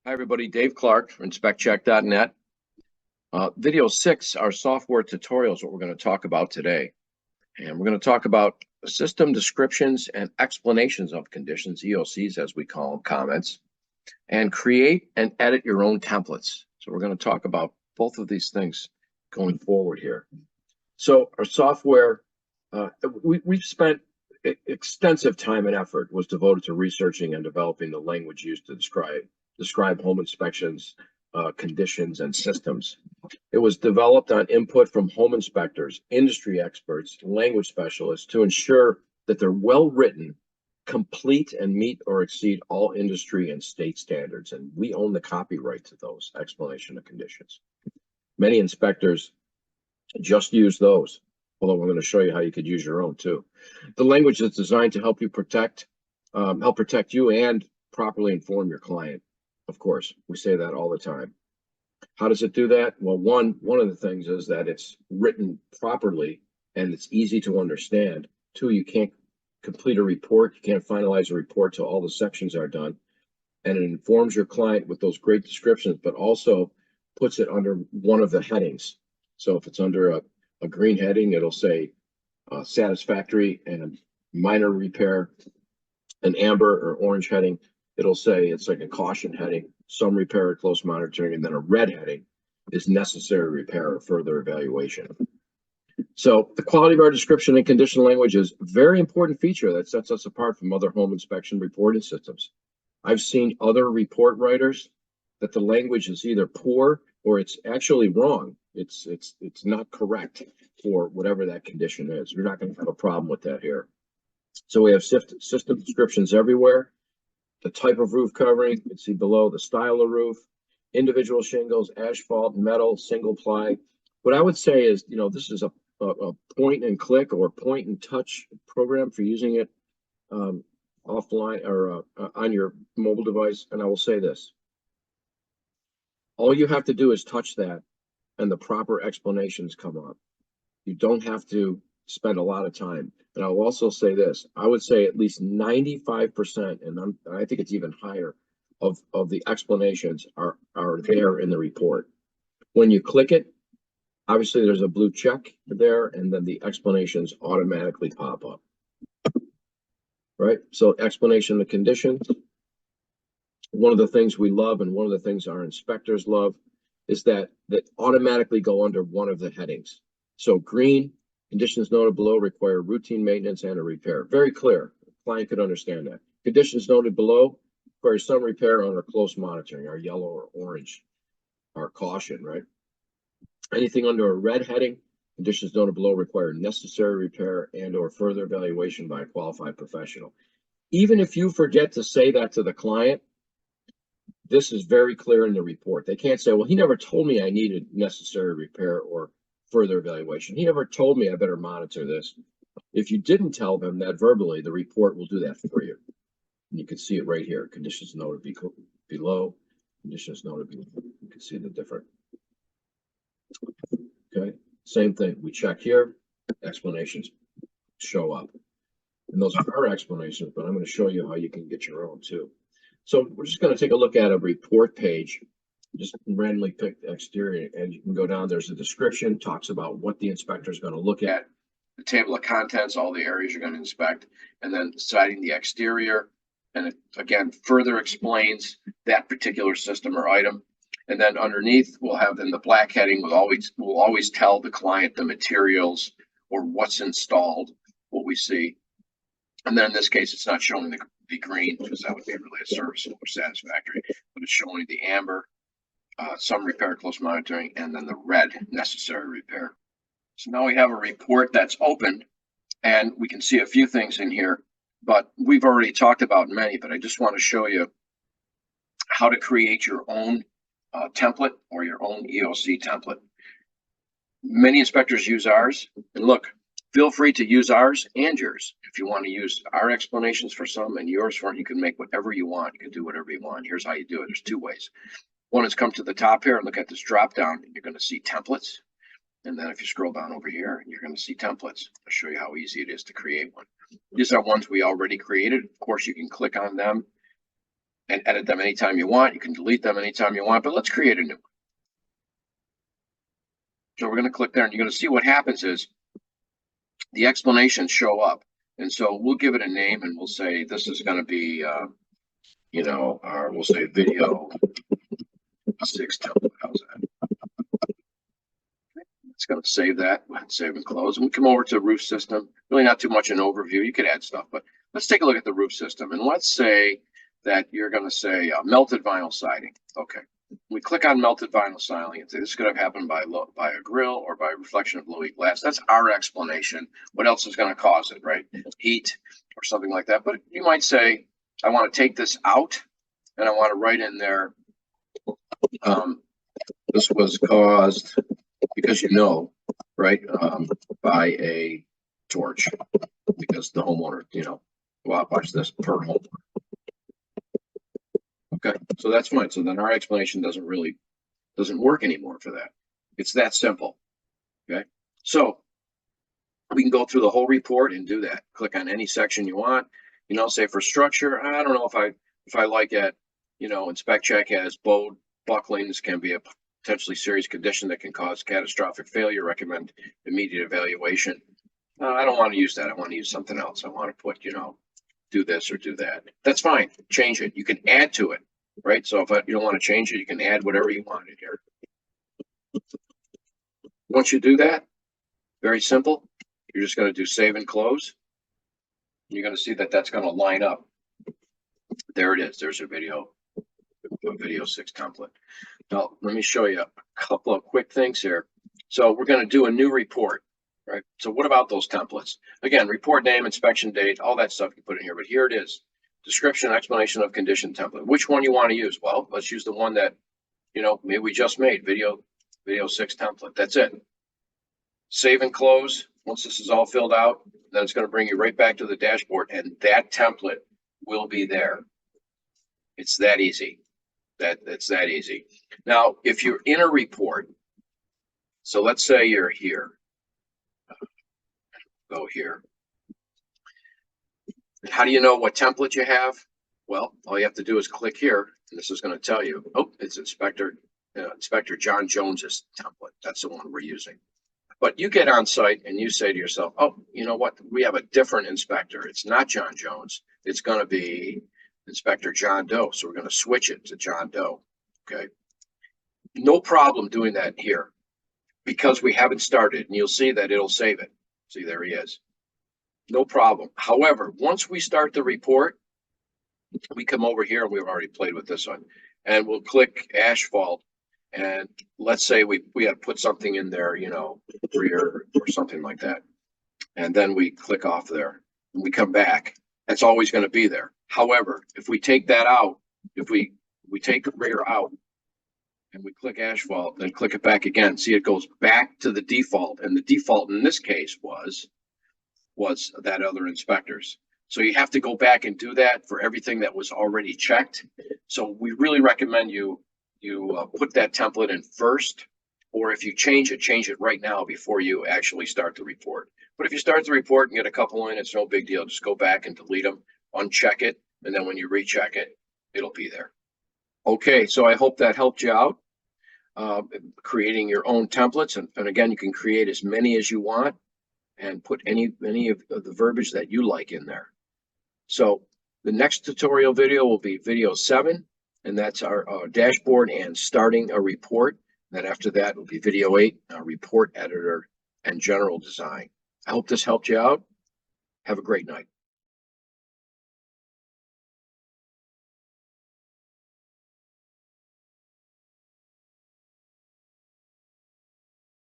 Hi, everybody. Dave Clark from InspectCheck-net. Video 6, our software tutorial is what we're going to talk about today. And we're going to talk about system descriptions and explanations of conditions, EoCs as we call them, comments, and create and edit your own templates. So we're going to talk about both of these things going forward here. So our software, we've spent extensive time and effort was devoted to researching and developing the language used to describe home inspections, conditions, and systems. It was developed on input from home inspectors, industry experts, language specialists to ensure that they're well written, complete, and meet or exceed all industry and state standards. And we own the copyright to those explanation of conditions. Many inspectors just use those, although I'm going to show you how you could use your own too. The language is designed to help you protect you and properly inform your client. Of course, we say that all the time. How does it do that? Well, one of the things is that it's written properly and it's easy to understand. Two, you can't complete a report, you can't finalize a report till all the sections are done. And it informs your client with those great descriptions, but also puts it under one of the headings. So if it's under a green heading, it'll say satisfactory and minor repair. An amber or orange heading, it'll say it's like a caution heading, some repair or close monitoring, and then a red heading is necessary repair or further evaluation. So the quality of our description and condition language is a very important feature that sets us apart from other home inspection reporting systems. I've seen other report writers that the language is either poor or it's actually wrong. It's not correct for whatever that condition is. You're not going to have a problem with that here. So we have system descriptions everywhere. The type of roof covering, you can see below the style of roof, individual shingles, asphalt, metal, single ply. What I would say is, this is a point and click or point and touch program for using it offline or on your mobile device. And I will say this, all you have to do is touch that and the proper explanations come up. You don't have to spend a lot of time. And I'll also say this, I would say at least 95%, and I think it's even higher, of the explanations are there in the report. When you click it, obviously there's a blue check there, and then the explanations automatically pop up. Right? So explanation of conditions. One of the things we love and one of the things our inspectors love is that automatically go under one of the headings. So green, conditions noted below require routine maintenance and a repair. Very clear. The client could understand that. Conditions noted below require some repair on our close monitoring, our yellow or orange, our caution, right? Anything under a red heading, conditions noted below require necessary repair and or further evaluation by a qualified professional. Even if you forget to say that to the client, this is very clear in the report. They can't say, well, he never told me I needed necessary repair or further evaluation. He never told me I better monitor this. If you didn't tell them that verbally, the report will do that for you. And you can see it right here. Conditions noted below, conditions noted below. You can see the different. Okay, same thing. We check here, explanations show up. And those are our explanations, but I'm going to show you how you can get your own too. So we're just going to take a look at a report page. Just randomly pick the exterior, and you can go down. There's a description, talks about what the inspector is going to look at, the table of contents, all the areas you're going to inspect, and then citing the exterior. And it, again, further explains that particular system or item. And then underneath, we'll have in the black heading, we'll always tell the client the materials or what's installed, what we see. And then in this case, it's not showing the green because that would be really a serviceable or satisfactory, but it's showing the amber, some repair, close monitoring, and then the red, necessary repair. So now we have a report that's open, and we can see a few things in here, but we've already talked about many, but I just want to show you how to create your own template or your own EoC template. Many inspectors use ours, and look, feel free to use ours and yours. If you want to use our explanations for some and yours for it, you can make whatever you want. You can do whatever you want. Here's how you do it. There's two ways. One is come to the top here and look at this drop down. You're going to see templates. And then if you scroll down over here, you're going to see templates. I'll show you how easy it is to create one. These are ones we already created. Of course, you can click on them and edit them anytime you want. You can delete them anytime you want, but let's create a new one. So we're going to click there, and you're going to see what happens is the explanations show up. And so we'll give it a name, and we'll say this is going to be, we'll say video 6 template. How's that? It's going to save that, save and close. And we come over to roof system. Really not too much an overview. You could add stuff, but let's take a look at the roof system. And let's say that you're going to say melted vinyl siding. Okay. We click on melted vinyl siding and say this could have happened by a grill or by reflection of low heat glass. That's our explanation. What else is going to cause it, right? Heat or something like that. But you might say, I want to take this out and I want to write in there, this was caused because right, by a torch, because the homeowner, watch this per homeowner. Okay, so that's fine. So then our explanation doesn't work anymore for that. It's that simple. Okay, so we can go through the whole report and do that. Click on any section you want. Say for structure, I don't know if I like it. InspectCheck has bowed bucklings can be a potentially serious condition that can cause catastrophic failure. Recommend immediate evaluation. I don't want to use that. I want to use something else. I want to put, do this or do that. That's fine. Change it. You can add to it, right? So if you don't want to change it, you can add whatever you want in here. Once you do that, very simple. You're just going to do save and close. You're going to see that that's going to line up. There it is. There's a video 6 template. Now, let me show you a couple of quick things here. So we're going to do a new report, right? So what about those templates? Again, report name, inspection date, all that stuff you put in here. But here it is. Description, explanation of condition template. Which one you want to use? Well, let's use the one that, maybe we just made, video 6 template. That's it. Save and close. Once this is all filled out, then it's going to bring you right back to the dashboard, and that template will be there. It's that easy. It's that easy. Now, if you're in a report, so let's say you're here. Go here. How do you know what template you have? Well, all you have to do is click here, and this is going to tell you, oh, it's Inspector John Jones's template. That's the one we're using. But you get on site and you say to yourself, oh, you know what? We have a different inspector. It's not John Jones. It's going to be Inspector John Doe. So we're going to switch it to John Doe. Okay. No problem doing that here because we haven't started, and you'll see that it'll save it. See, there he is. No problem. However, once we start the report, we come over here, and we've already played with this one, and we'll click asphalt. And let's say we had to put something in there, rear or something like that. And then we click off there and we come back. That's always going to be there. However, if we take that out, if we take the rear out and we click asphalt, then click it back again, see it goes back to the default. And the default in this case was that other inspector's. So you have to go back and do that for everything that was already checked. So we really recommend you put that template in first, or if you change it right now before you actually start the report. But if you start the report and get a couple in, it's no big deal. Just go back and delete them, uncheck it, and then when you recheck it, it'll be there. Okay, so I hope that helped you out, creating your own templates. And again, you can create as many as you want and put any of the verbiage that you like in there. So the next tutorial video will be video 7. And that's our dashboard and starting a report. Then after that will be video 8, report editor and general design. I hope this helped you out. Have a great night.